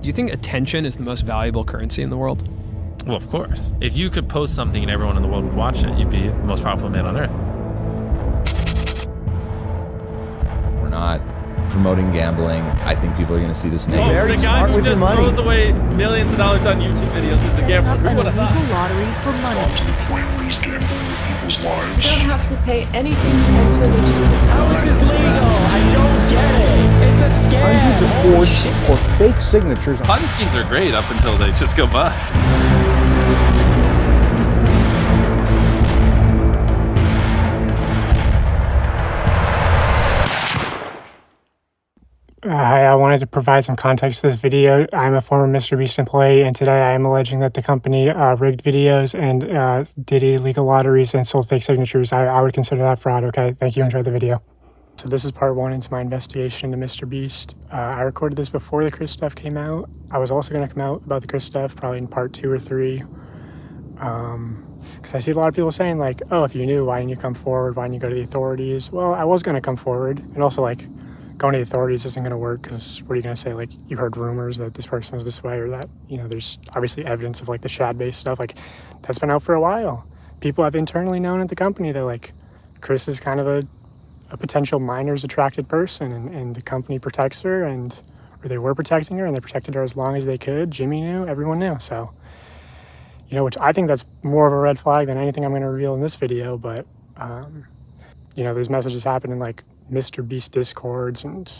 Do you think attention is the most valuable currency in the world? Well, of course. If you could post something and everyone in the world would watch it, you'd be the most powerful man on earth. We're not promoting gambling. I think people are going to see this negative. Very smart with your money. The guy who just throws away millions of dollars on YouTube videos is a gambler. Who would have thought? Illegal lottery for money. To the point where he's gambling with people's lives. You don't have to pay anything to enter legitimate sports. How is this legal? I don't get it. It's a scam. Hundreds of forged or fake signatures. Ponzi schemes are great up until they just go bust. Hi, I wanted to provide some context to this video. I'm a former MrBeast employee, and today I am alleging that the company rigged videos and did illegal lotteries and sold fake signatures. I would consider that fraud, okay? Thank you, enjoy the video. So this is part one into my investigation into MrBeast. I recorded this before the Chris stuff came out. I was also going to come out about the Chris stuff probably in part 2 or 3. Because I see a lot of people saying like, oh, if you knew, why didn't you come forward? Why didn't you go to the authorities? Well, I was going to come forward, and also like, going to the authorities isn't going to work because what are you going to say? Like, you heard rumors that this person was this way or that, you know, there's obviously evidence of like the shad-based stuff. Like, that's been out for a while. People have internally known at the company that like Chris is kind of a potential minors attracted person, and the company protects her, or they were protecting her, and they protected her as long as they could. Jimmy knew, everyone knew. So, you know, which I think that's more of a red flag than anything I'm going to reveal in this video. But, you know, these messages happen in like MrBeast discords, and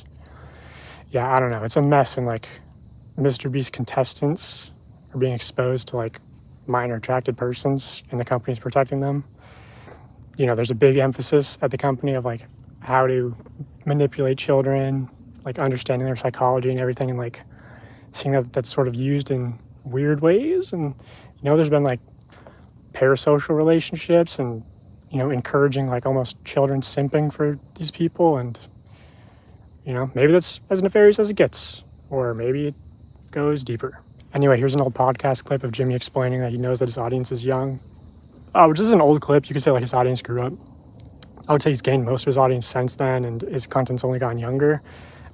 yeah, I don't know. It's a mess when like MrBeast contestants are being exposed to like minor attracted persons and the company's protecting them. You know, there's a big emphasis at the company of like how to manipulate children, like understanding their psychology and everything, and like seeing that that's sort of used in weird ways. And you know, there's been like parasocial relationships and, you know, encouraging like almost children simping for these people. And, you know, maybe that's as nefarious as it gets, or maybe it goes deeper. Anyway, here's an old podcast clip of Jimmy explaining that he knows that his audience is young. Which is an old clip. You could say like his audience grew up. I would say he's gained most of his audience since then, and his content's only gotten younger.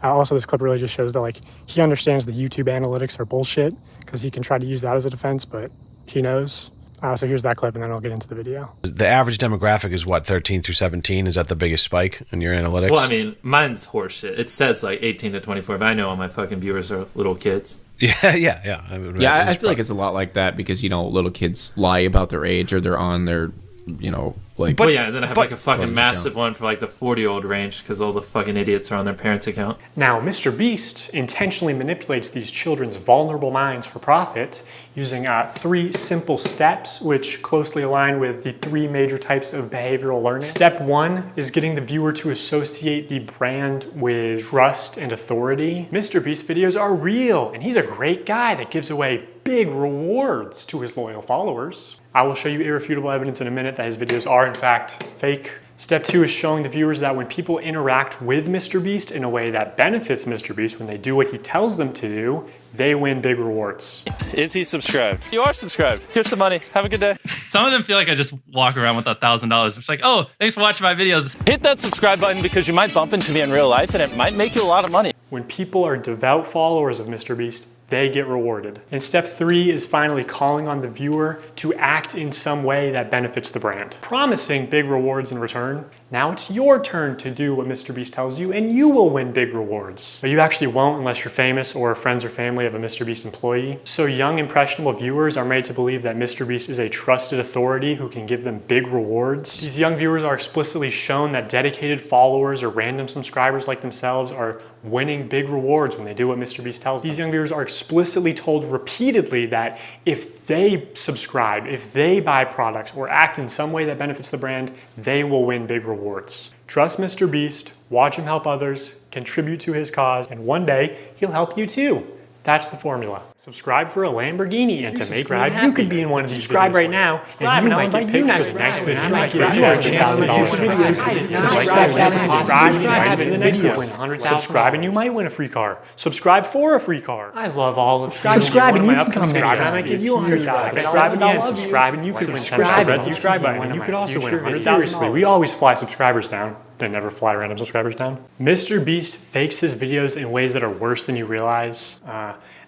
Also, this clip really just shows that like he understands the YouTube analytics are bullshit, because he can try to use that as a defense, but he knows. So here's that clip, and then I'll get into the video. The average demographic is what, 13 through 17? Is that the biggest spike in your analytics? Well, I mean, mine's horseshit. It says like 18 to 24, but I know all my fucking viewers are little kids. Yeah. I feel like it's a lot like that because, you know, little kids lie about their age, or they're on their, you know, like... But yeah, and then I have like a fucking massive one for like the 40-year-old range because all the fucking idiots are on their parents' account. Now, MrBeast intentionally manipulates these children's vulnerable minds for profit using 3 simple steps, which closely align with the 3 major types of behavioral learning. Step 1 is getting the viewer to associate the brand with trust and authority. MrBeast videos are real, and he's a great guy that gives away big rewards to his loyal followers. I will show you irrefutable evidence in a minute that his videos are in fact fake. Step 2 is showing the viewers that when people interact with MrBeast in a way that benefits MrBeast, when they do what he tells them to do, they win big rewards. Is he subscribed? You are subscribed. Here's some money. Have a good day. Some of them feel like I just walk around with $1,000. It's like, oh, thanks for watching my videos. Hit that subscribe button because you might bump into me in real life and it might make you a lot of money. When people are devout followers of MrBeast, they get rewarded. And step 3 is finally calling on the viewer to act in some way that benefits the brand, promising big rewards in return. Now it's your turn to do what MrBeast tells you, and you will win big rewards. But you actually won't unless you're famous or friends or family of a MrBeast employee. So young, impressionable viewers are made to believe that MrBeast is a trusted authority who can give them big rewards. These young viewers are explicitly shown that dedicated followers or random subscribers like themselves are winning big rewards when they do what MrBeast tells them. These young viewers are explicitly told repeatedly that if they subscribe, if they buy products or act in some way that benefits the brand, they will win big rewards. Trust MrBeast, watch him help others, contribute to his cause, and one day he'll help you too. That's the formula. Subscribe for a Lamborghini, and to make it you could be in one of these. Subscribe right now, and you might get pictures next to it. You might get $100,000. Subscribe and you might win a free car. Subscribe for a free car. I love all of subscribe and you can come next time. I give you $100,000. Subscribe again. Subscribe and you could win $10. Red subscribe button, and you could also win $100,000. Seriously, we always fly subscribers down. They never fly random subscribers down. MrBeast fakes his videos in ways that are worse than you realize.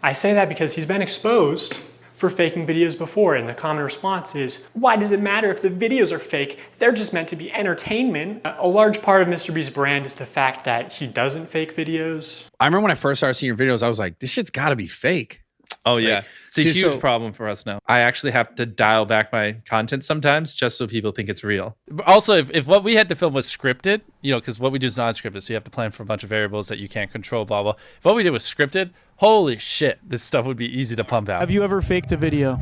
I say that because he's been exposed for faking videos before, and the common response is, why does it matter if the videos are fake? They're just meant to be entertainment. A large part of MrBeast's brand is the fact that he doesn't fake videos. I remember when I first started seeing your videos, I was like, this shit's gotta be fake. Oh yeah, it's a just huge so- problem for us now. I actually have to dial back my content sometimes just so people think it's real. But also, if what we had to film was scripted, you know, because what we do is non-scripted, so you have to plan for a bunch of variables that you can't control, blah, blah. If what we did was scripted, holy shit, this stuff would be easy to pump out. Have you ever faked a video?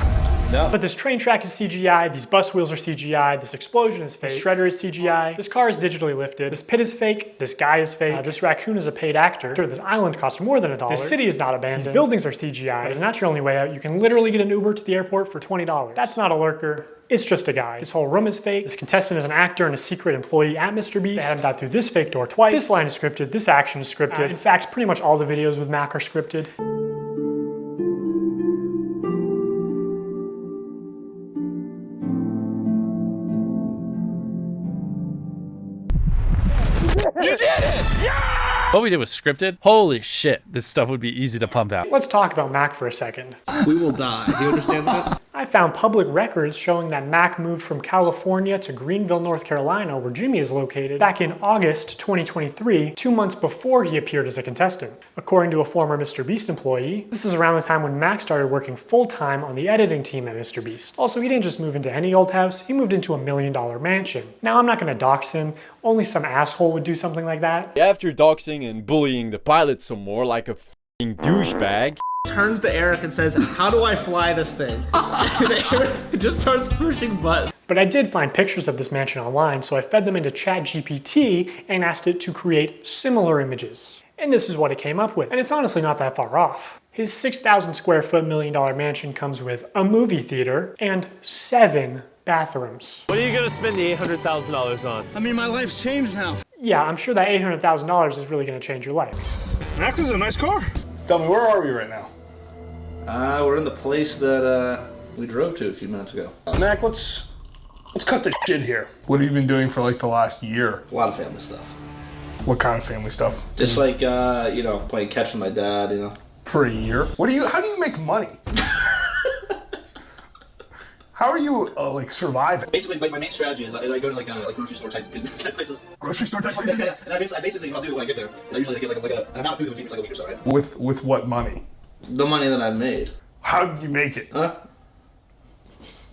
No. But this train track is CGI, these bus wheels are CGI, this explosion is fake, this shredder is CGI, this car is digitally lifted, this pit is fake, this guy is fake, this raccoon is a paid actor, this island costs more than $1, this city is not abandoned, these buildings are CGI, but it's not your only way out. You can literally get an Uber to the airport for $20. That's not a lurker. It's just a guy. This whole room is fake. This contestant is an actor and a secret employee at MrBeast. They had him dive through this fake door twice. This line is scripted. This action is scripted. In fact, pretty much all the videos with Mac are scripted. You did it! Yeah! What we did was scripted. Holy shit, this stuff would be easy to pump out. Let's talk about Mac for a second. We will die. Do you understand that? I found public records showing that Mac moved from California to Greenville, North Carolina, where Jimmy is located, back in August 2023, 2 months before he appeared as a contestant. According to a former MrBeast employee, this is around the time when Mac started working full-time on the editing team at MrBeast. Also, he didn't just move into any old house, he moved into a $1 million mansion. Now, I'm not gonna dox him, only some asshole would do something like that. After doxing and bullying the pilot some more like a f***ing douchebag, Turns to Eric and says, how do I fly this thing? And Eric just starts pushing buttons. But I did find pictures of this mansion online, so I fed them into ChatGPT and asked it to create similar images. And this is what it came up with. And it's honestly not that far off. His 6,000 square foot $1 million mansion comes with a movie theater and 7 bathrooms. What are you gonna spend the $800,000 on? I mean, my life's changed now. Yeah, I'm sure that $800,000 is really gonna change your life. Max is a nice car. Tell me, where are we right now? We're in the place that we drove to a few minutes ago. Mac, let's cut the shit here. What have you been doing for like the last year? A lot of family stuff. What kind of family stuff? Just like, you know, playing catch with my dad, you know. For a year? How do you make money? How are you, like, surviving? Basically, my main strategy is I go to, like grocery store type places. Grocery store type places? Yeah, and I basically, what I'll do when I get there, I usually get, like an amount of food that would feed me for, like, a week or so, right? With what money? The money that I've made. How did you make it? Huh?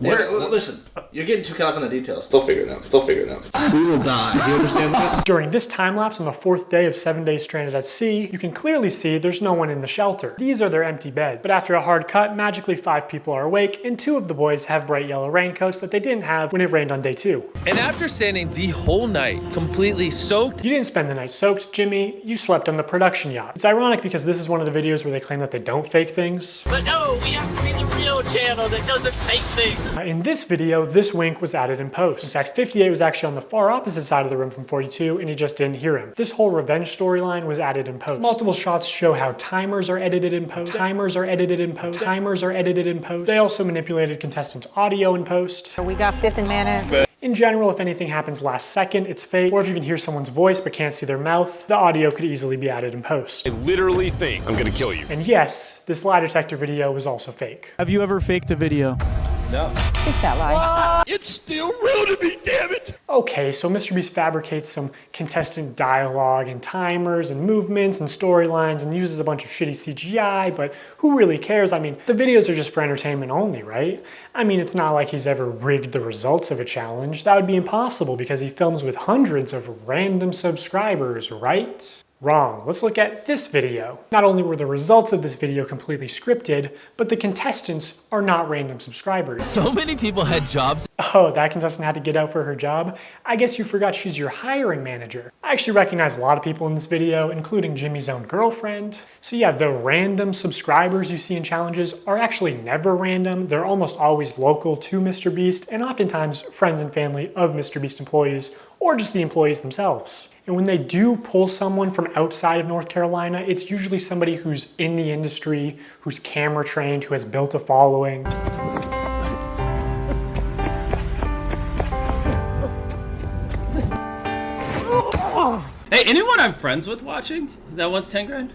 Listen, you're getting too caught up in the details. They'll figure it out. We will die. Do you understand that? During this time lapse on the 4th day of 7 days stranded at sea, you can clearly see there's no one in the shelter. These are their empty beds. But after a hard cut, magically 5 people are awake, and 2 of the boys have bright yellow raincoats that they didn't have when it rained on day 2. And after standing the whole night completely soaked. You didn't spend the night soaked, Jimmy. You slept on the production yacht. It's ironic because this is one of the videos where they claim that they don't fake things. But no, we have to be the real channel that doesn't fake things. In this video, this wink was added in post. In fact, 58 was actually on the far opposite side of the room from 42, and he just didn't hear him. This whole revenge storyline was added in post. Multiple shots show how timers are edited in post. Timers are edited in post. Timers are edited in post. They also manipulated contestants' audio in post. We got 15 minutes. In general, if anything happens last second, it's fake. Or if you can hear someone's voice but can't see their mouth, the audio could easily be added in post. I literally think I'm gonna kill you. And yes, this lie detector video was also fake. Have you ever faked a video? No. Think that lie. It's still real to me, damn it! Okay, so MrBeast fabricates some contestant dialogue and timers and movements and storylines and uses a bunch of shitty CGI, but who really cares? I mean, the videos are just for entertainment only, right? I mean, it's not like he's ever rigged the results of a challenge. That would be impossible because he films with hundreds of random subscribers, right? Wrong. Let's look at this video. Not only were the results of this video completely scripted, but the contestants are not random subscribers. So many people had jobs. Oh, that contestant had to get out for her job? I guess you forgot she's your hiring manager. I actually recognize a lot of people in this video, including Jimmy's own girlfriend. So yeah, the random subscribers you see in challenges are actually never random. They're almost always local to MrBeast and oftentimes friends and family of MrBeast employees or just the employees themselves. And when they do pull someone from outside of North Carolina, it's usually somebody who's in the industry, who's camera trained, who has built a following. Hey, anyone I'm friends with watching that wants 10 grand?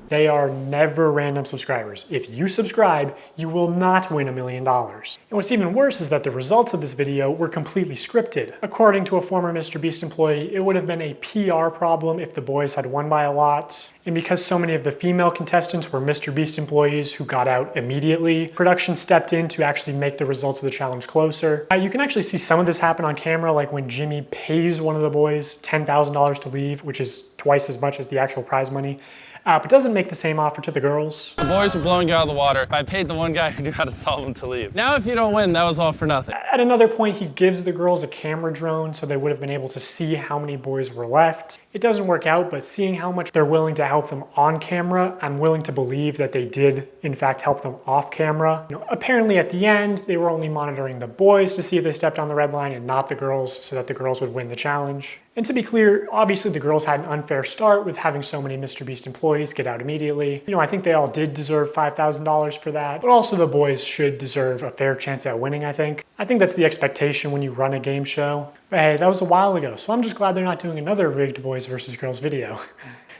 They are never random subscribers. If you subscribe, you will not win $1 million. And what's even worse is that the results of this video were completely scripted. According to a former MrBeast employee, it would have been a PR problem if the boys had won by a lot. And because so many of the female contestants were MrBeast employees who got out immediately, production stepped in to actually make the results of the challenge closer. You can actually see some of this happen on camera, like when Jimmy pays one of the boys $10,000 to leave, which is twice as much as the actual prize money. But doesn't make the same offer to the girls. The boys were blowing you out of the water. I paid the one guy who knew how to solve them to leave. Now if you don't win, that was all for nothing. At another point, he gives the girls a camera drone so they would have been able to see how many boys were left. It doesn't work out, but seeing how much they're willing to help them on camera, I'm willing to believe that they did, in fact, help them off camera. Apparently at the end, they were only monitoring the boys to see if they stepped on the red line and not the girls, so that the girls would win the challenge. And to be clear, obviously the girls had an unfair start with having so many MrBeast employees get out immediately. I think they all did deserve $5,000 for that, but also the boys should deserve a fair chance at winning, I think. I think that's the expectation when you run a game show. But hey, that was a while ago, so I'm just glad they're not doing another rigged boys versus girls video.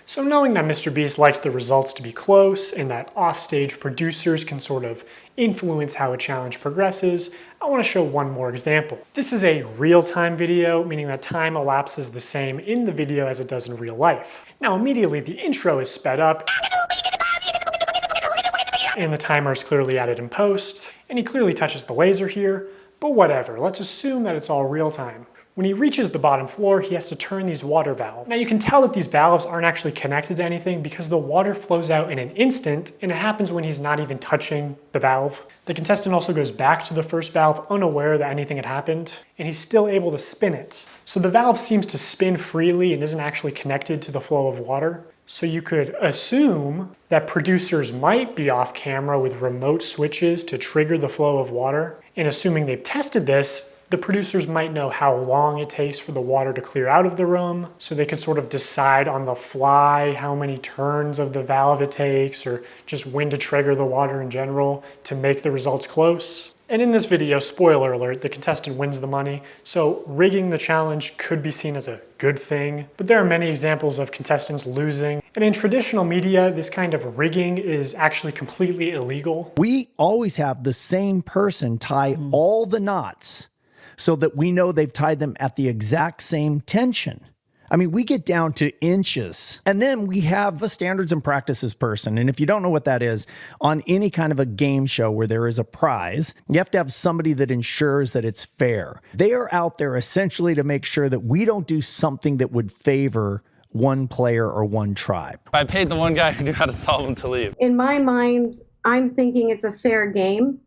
So knowing that MrBeast likes the results to be close and that offstage producers can sort of influence how a challenge progresses, I want to show one more example. This is a real-time video, meaning that time elapses the same in the video as it does in real life. Now immediately the intro is sped up and the timer is clearly added in post, and he clearly touches the laser here, but whatever, let's assume that it's all real time. When he reaches the bottom floor, he has to turn these water valves. Now you can tell that these valves aren't actually connected to anything because the water flows out in an instant, and it happens when he's not even touching the valve. The contestant also goes back to the first valve unaware that anything had happened, and he's still able to spin it. So the valve seems to spin freely and isn't actually connected to the flow of water. So you could assume that producers might be off camera with remote switches to trigger the flow of water. And assuming they've tested this, the producers might know how long it takes for the water to clear out of the room, so they can sort of decide on the fly how many turns of the valve it takes, or just when to trigger the water in general to make the results close. And in this video, spoiler alert, the contestant wins the money, so rigging the challenge could be seen as a good thing, but there are many examples of contestants losing. And in traditional media, this kind of rigging is actually completely illegal. We always have the same person tie all the knots so that we know they've tied them at the exact same tension. I mean, we get down to inches. And then we have a standards and practices person. And if you don't know what that is, on any kind of a game show where there is a prize, you have to have somebody that ensures that it's fair. They are out there essentially to make sure that we don't do something that would favor one player or one tribe. I paid the one guy who knew how to solve them to leave. In my mind, I'm thinking it's a fair game.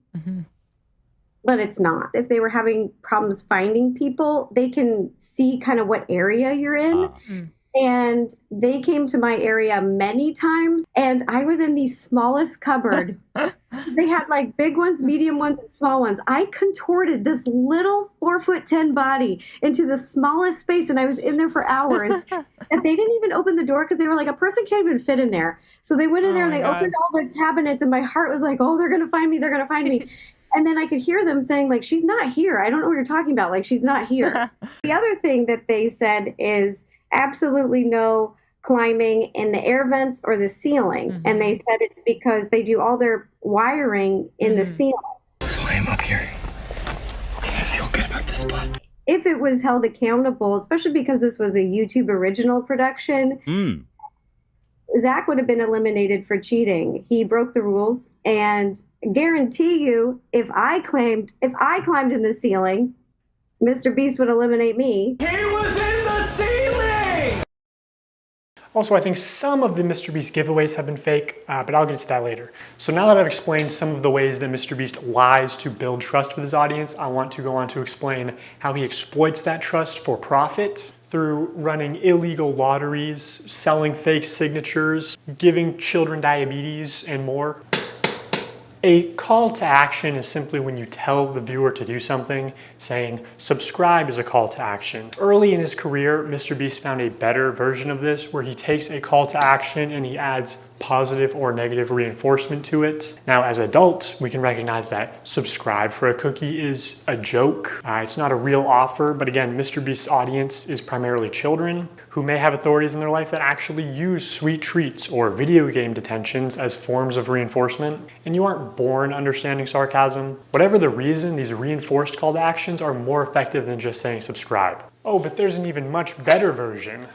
But it's not. If they were having problems finding people, they can see kind of what area you're in. And they came to my area many times, and I was in the smallest cupboard. They had like big ones, medium ones, and small ones. I contorted this little 4'10" body into the smallest space, and I was in there for hours. And they didn't even open the door because they were like, a person can't even fit in there. So they went in there and they opened all the cabinets, and my heart was like, oh, they're gonna find me, they're gonna find me. And then I could hear them saying, like, she's not here. I don't know what you're talking about. Like, she's not here. The other thing that they said is absolutely no climbing in the air vents or the ceiling. And they said it's because they do all their wiring in the ceiling. So I am up here. Okay, I feel good about this spot. If it was held accountable, especially because this was a YouTube original production, Zach would have been eliminated for cheating. He broke the rules, and guarantee you, if I climbed in the ceiling, MrBeast would eliminate me. He was in the ceiling! Also, I think some of the MrBeast giveaways have been fake, but I'll get to that later. So now that I've explained some of the ways that MrBeast lies to build trust with his audience, I want to go on to explain how he exploits that trust for profit through running illegal lotteries, selling fake signatures, giving children diabetes, and more. A call to action is simply when you tell the viewer to do something, saying subscribe is a call to action. Early in his career, MrBeast found a better version of this where he takes a call to action and he adds positive or negative reinforcement to it. Now, as adults, we can recognize that subscribe for a cookie is a joke. It's not a real offer, but again, MrBeast's audience is primarily children who may have authorities in their life that actually use sweet treats or video game detentions as forms of reinforcement, and you aren't born understanding sarcasm. Whatever the reason, these reinforced call to actions are more effective than just saying subscribe. Oh, but there's an even much better version.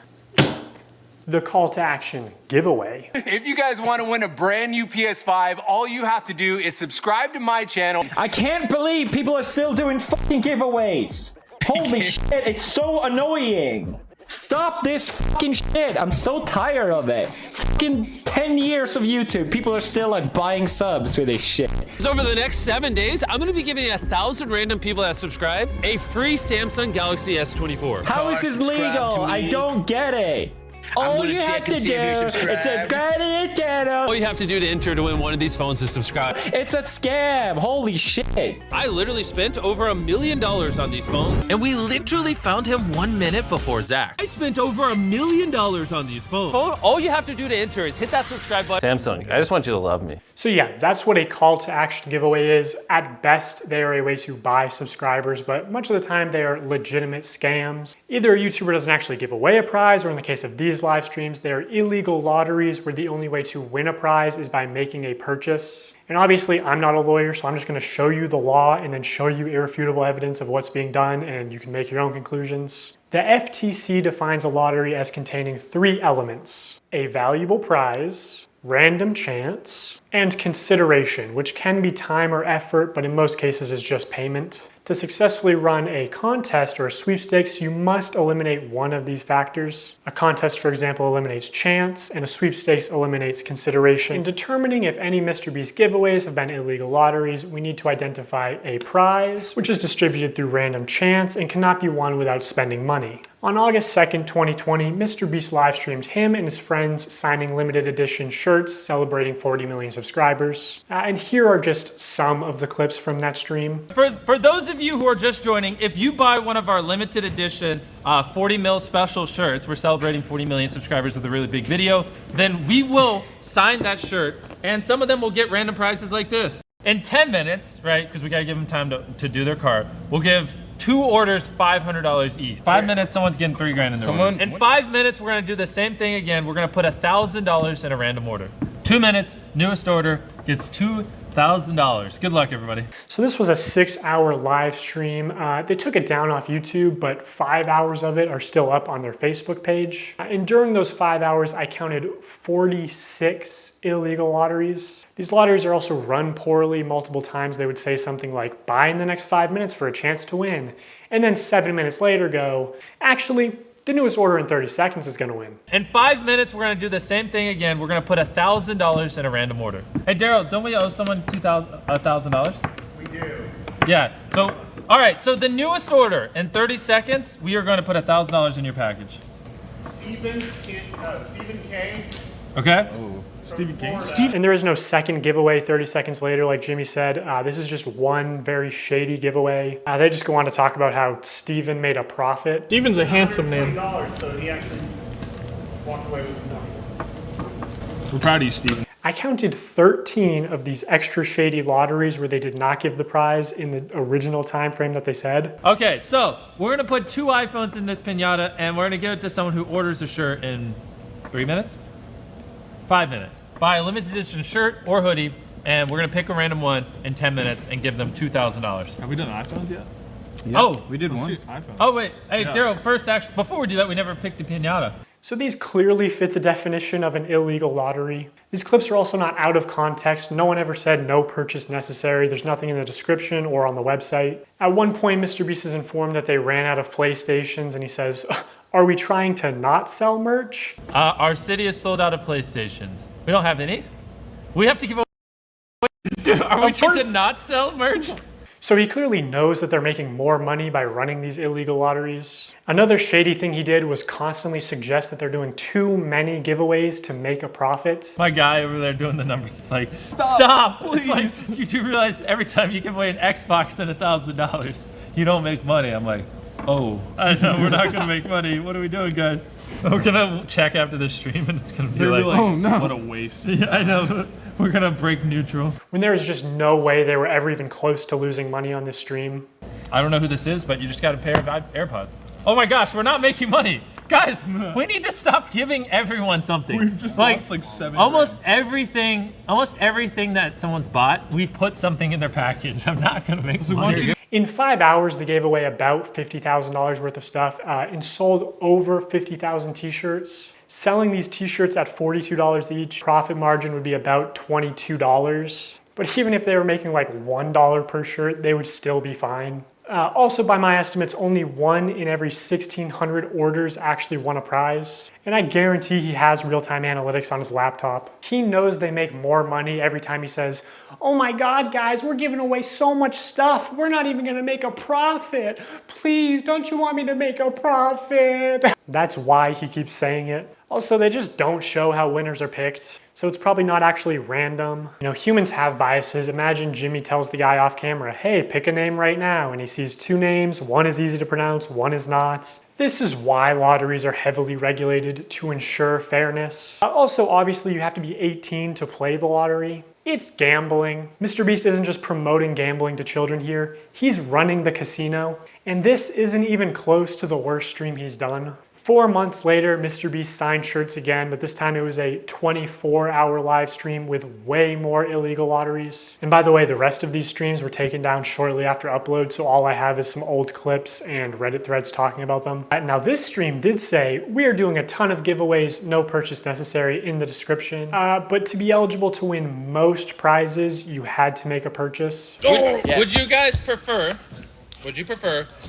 The call to action giveaway. If you guys want to win a brand new PS5, all you have to do is subscribe to my channel. I can't believe people are still doing fucking giveaways. Holy shit, it's so annoying. Stop this fucking shit. I'm so tired of it. Fucking 10 years of YouTube, people are still like buying subs for this shit. Over the next 7 days, I'm gonna be giving 1,000 random people that subscribe a free Samsung Galaxy S24. How is this legal? I don't get it. All you have to do is subscribe to the channel. All you have to do to enter to win one of these phones is subscribe. It's a scam. Holy shit. I literally spent over $1 million on these phones, and we literally found him 1 minute before Zach. I spent over $1 million on these phones. All you have to do to enter is hit that subscribe button. Samsung, I just want you to love me. So yeah, that's what a call to action giveaway is. At best, they are a way to buy subscribers, but much of the time they are legitimate scams. Either a YouTuber doesn't actually give away a prize, or in the case of these live streams, they are illegal lotteries where the only way to win a prize is by making a purchase. And obviously, I'm not a lawyer, so I'm just gonna show you the law and then show you irrefutable evidence of what's being done, and you can make your own conclusions. The FTC defines a lottery as containing 3 elements: a valuable prize, random chance, and consideration, which can be time or effort, but in most cases is just payment. To successfully run a contest or a sweepstakes, you must eliminate one of these factors. A contest, for example, eliminates chance, and a sweepstakes eliminates consideration. In determining if any MrBeast giveaways have been illegal lotteries, we need to identify a prize, which is distributed through random chance and cannot be won without spending money. On August 2nd, 2020, MrBeast live streamed him and his friends signing limited edition shirts celebrating 40 million subscribers. And here are just some of the clips from that stream. For those of you who are just joining, if you buy one of our limited edition 40 mil special shirts, we're celebrating 40 million subscribers with a really big video, then we will sign that shirt, and some of them will get random prizes like this. In 10 minutes, right, because we gotta give them time to do their cart, we'll give 2 orders $500 each. 5 minutes, someone's getting $3 grand in their order. In 5 minutes, we're gonna do the same thing again. We're gonna put $1,000 in a random order. 2 minutes, newest order gets $2,000. Good luck, everybody. So this was a 6-hour live stream. They took it down off YouTube, but 5 hours of it are still up on their Facebook page. And during those 5 hours, I counted 46 illegal lotteries. These lotteries are also run poorly. Multiple times they would say something like, buy in the next 5 minutes for a chance to win. And then 7 minutes later go, actually, the newest order in 30 seconds is gonna win. In 5 minutes, we're gonna do the same thing again. We're gonna put $1,000 in a random order. Hey, Daryl, don't we owe someone $1,000? We do. Yeah, so, all right, so the newest order, in 30 seconds, we are gonna put $1,000 in your package. Stephen K. Okay? Oh. Stephen King. And there is no second giveaway 30 seconds later, like Jimmy said. This is just one very shady giveaway. They just go on to talk about how Steven made a profit. Steven's a handsome name. So he actually walked away with some money. We're proud of you, Steven. I counted 13 of these extra shady lotteries where they did not give the prize in the original time frame that they said. Okay, so we're gonna put 2 iPhones in this piñata, and we're gonna give it to someone who orders a shirt in 3 minutes? 5 minutes. Buy a limited edition shirt or hoodie, and we're gonna pick a random one in 10 minutes and give them $2,000. Have we done iPhones yet? Yeah, oh, we did one. Oh wait, hey Daryl, first actually, before we do that, we never picked a piñata. So these clearly fit the definition of an illegal lottery. These clips are also not out of context. No one ever said no purchase necessary. There's nothing in the description or on the website. At one point, MrBeast is informed that they ran out of PlayStations, and he says, are we trying to not sell merch? Our city is sold out of PlayStations. We don't have any. We have to give away. Are we trying to not sell merch? So he clearly knows that they're making more money by running these illegal lotteries. Another shady thing he did was constantly suggest that they're doing too many giveaways to make a profit. My guy over there doing the numbers is like, stop, please. It's like, you do realize every time you give away an Xbox and $1,000, you don't make money. I'm like, Oh, I know we're not gonna make money. What are we doing, guys? We're gonna check after the stream, and it's gonna be like, oh no, What a waste. yeah, I know. We're gonna break neutral. When there was just no way they were ever even close to losing money on this stream. I don't know who this is, but you just got a pair of AirPods. Oh my gosh, we're not making money. Guys, we need to stop giving everyone something. We've just lost like 7 almost everything that someone's bought, we've put something in their package. I'm not gonna make money. In 5 hours, they gave away about $50,000 worth of stuff and sold over 50,000 t-shirts. Selling these t-shirts at $42 each, profit margin would be about $22. But even if they were making like $1 per shirt, they would still be fine. Also, by my estimates, only 1 in every 1,600 orders actually won a prize. And I guarantee he has real-time analytics on his laptop. He knows they make more money every time he says, "Oh my God, guys, we're giving away so much stuff. We're not even gonna make a profit. Please, don't you want me to make a profit?" That's why he keeps saying it. Also, they just don't show how winners are picked. So it's probably not actually random. You know, humans have biases. Imagine Jimmy tells the guy off camera, "Hey, pick a name right now." And he sees 2 names. One is easy to pronounce, one is not. This is why lotteries are heavily regulated, to ensure fairness. Also, obviously, you have to be 18 to play the lottery. It's gambling. MrBeast isn't just promoting gambling to children here. He's running the casino. And this isn't even close to the worst stream he's done. 4 months later, MrBeast signed shirts again, but this time it was a 24-hour live stream with way more illegal lotteries. And by the way, the rest of these streams were taken down shortly after upload, so all I have is some old clips and Reddit threads talking about them. Now this stream did say, "We are doing a ton of giveaways, no purchase necessary," in the description. But to be eligible to win most prizes, you had to make a purchase. Would you guys prefer,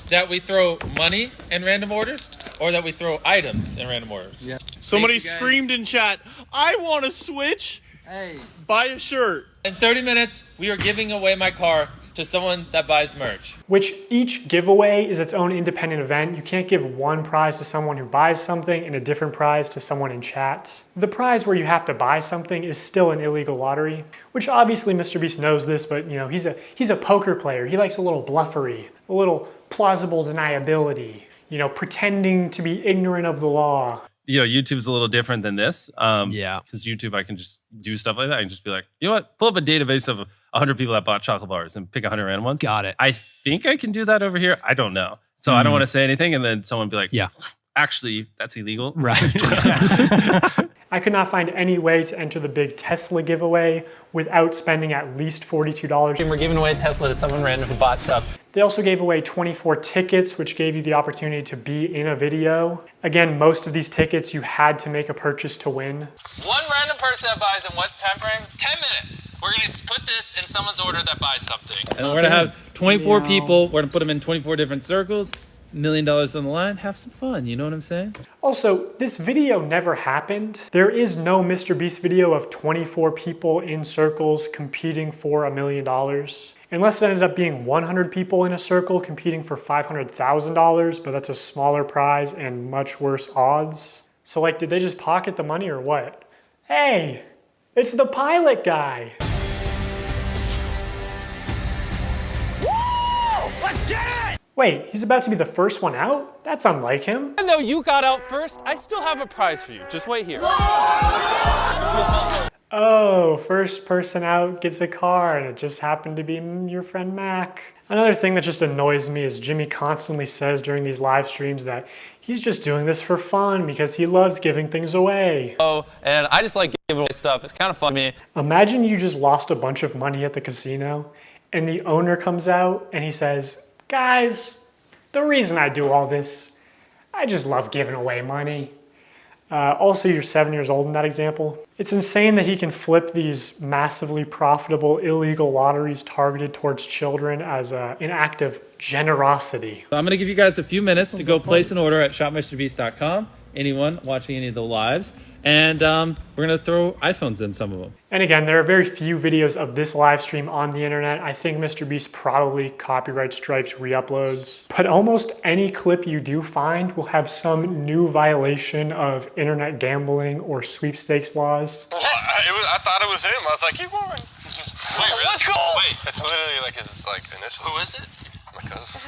that we throw money in random orders or that we throw items in random orders? Yeah. Somebody screamed in chat, "I want a Switch. Hey, buy a shirt." In 30 minutes, we are giving away my car to someone that buys merch. Which each giveaway is its own independent event. You can't give one prize to someone who buys something and a different prize to someone in chat. The prize where you have to buy something is still an illegal lottery, which obviously MrBeast knows this, but you know, he's a poker player. He likes a little bluffery, a little plausible deniability, you know, pretending to be ignorant of the law. You know, YouTube's a little different than this. Yeah. Because YouTube, I can just do stuff like that. I can just be like, you know what? Pull up a database of 100 people that bought chocolate bars and pick 100 random ones. Got it. I think I can do that over here. I don't know. So I don't want to say anything. And then someone be like, yeah, actually, that's illegal. Right. I could not find any way to enter the big Tesla giveaway without spending at least $42. And we're giving away a Tesla to someone random who bought stuff. They also gave away 24 tickets, which gave you the opportunity to be in a video. Again, most of these tickets you had to make a purchase to win. One random person that buys in what time frame? 10 minutes. We're going to put this in someone's order that buys something. And we're going to have 24 people. We're going to put them in 24 different circles. $1 million on the line. Have some fun. You know what I'm saying? Also, this video never happened. There is no MrBeast video of 24 people in circles competing for $1 million. Unless it ended up being 100 people in a circle competing for $500,000, but that's a smaller prize and much worse odds. So like, did they just pocket the money or what? Hey, it's the pilot guy. Woo! Let's get it! Wait, he's about to be the first one out? That's unlike him. Even though you got out first, I still have a prize for you. Just wait here. Oh, first person out gets a car, and it just happened to be your friend Mac. Another thing that just annoys me is Jimmy constantly says during these live streams that he's just doing this for fun because he loves giving things away. Oh, and I just like giving away stuff. It's kind of fun to me. Imagine you just lost a bunch of money at the casino, and the owner comes out and he says, "Guys, the reason I do all this, I just love giving away money." Also, you're 7 years old in that example. It's insane that he can flip these massively profitable illegal lotteries targeted towards children as an act of generosity. So I'm going to give you guys a few minutes to go place an order at shopmrbeast.com. Anyone watching any of the lives. And we're going to throw iPhones in some of them. And again, there are very few videos of this live stream on the internet. I think MrBeast probably copyright strikes re-uploads. But almost any clip you do find will have some new violation of internet gambling or sweepstakes laws. I thought it was him. I was like, he won. Wait, really? Let's go! Wait, it's literally like his initial. Who is it? My cousin.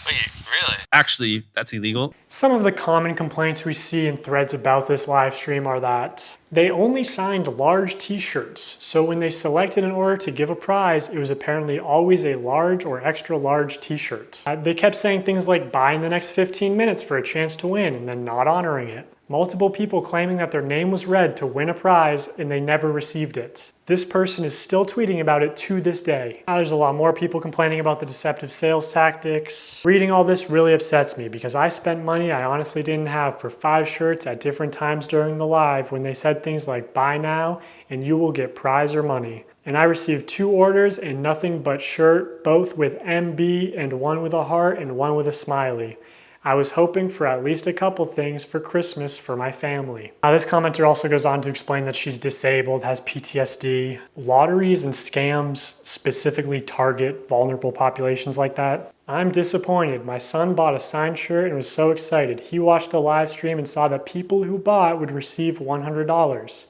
Wait, really? Actually, that's illegal. Some of the common complaints we see in threads about this live stream are that they only signed large t-shirts. So when they selected an order to give a prize, it was apparently always a large or extra large t-shirt. They kept saying things like buy in the next 15 minutes for a chance to win and then not honoring it. Multiple people claiming that their name was read to win a prize and they never received it. This person is still tweeting about it to this day. There's a lot more people complaining about the deceptive sales tactics. Reading all this really upsets me because I spent money I honestly didn't have for 5 shirts at different times during the live when they said things like buy now and you will get prize or money. And I received 2 orders and nothing but shirt, both with MB and one with a heart and one with a smiley. I was hoping for at least a couple things for Christmas for my family. This commenter also goes on to explain that she's disabled, has PTSD. Lotteries and scams specifically target vulnerable populations like that. I'm disappointed. My son bought a signed shirt and was so excited. He watched the live stream and saw that people who bought would receive $100.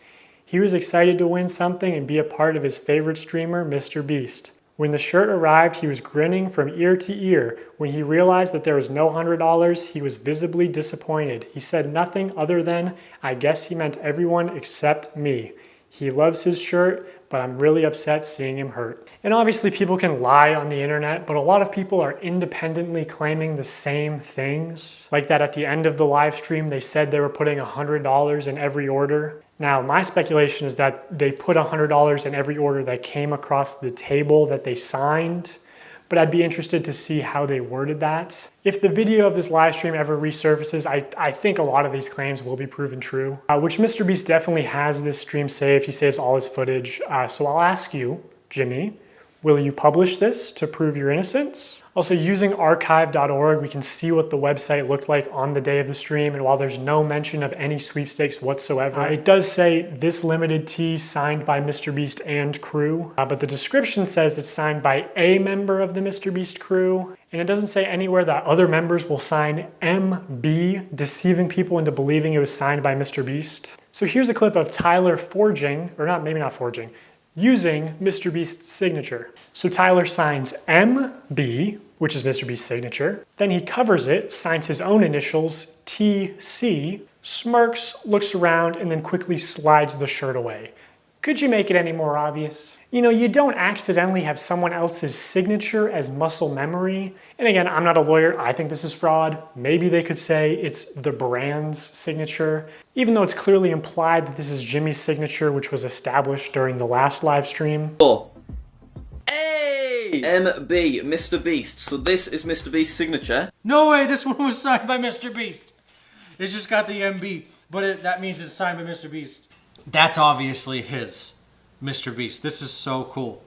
He was excited to win something and be a part of his favorite streamer, MrBeast. When the shirt arrived, he was grinning from ear to ear. When he realized that there was no $100, he was visibly disappointed. He said nothing other than, I guess he meant everyone except me. He loves his shirt, but I'm really upset seeing him hurt. And obviously people can lie on the internet, but a lot of people are independently claiming the same things. Like that at the end of the live stream, they said they were putting $100 in every order. Now, my speculation is that they put $100 in every order that came across the table that they signed, but I'd be interested to see how they worded that. If the video of this live stream ever resurfaces, I think a lot of these claims will be proven true, which MrBeast definitely has this stream saved. He saves all his footage. So I'll ask you, Jimmy, will you publish this to prove your innocence? Also, using archive.org, we can see what the website looked like on the day of the stream, and while there's no mention of any sweepstakes whatsoever, it does say this limited tee signed by MrBeast and crew, but the description says it's signed by a member of the MrBeast crew, and it doesn't say anywhere that other members will sign MB, deceiving people into believing it was signed by MrBeast. So here's a clip of Tyler using MrBeast's signature. So Tyler signs MB, which is MrBeast's signature. Then he covers it, signs his own initials, TC, smirks, looks around, and then quickly slides the shirt away. Could you make it any more obvious? You know, you don't accidentally have someone else's signature as muscle memory. And again, I'm not a lawyer. I think this is fraud. Maybe they could say it's the brand's signature, even though it's clearly implied that this is Jimmy's signature, which was established during the last live stream. Hey! MB, MrBeast. So this is MrBeast's signature. No way, this one was signed by MrBeast. It's just got the MB, but that means it's signed by MrBeast. That's obviously his, MrBeast. This is so cool.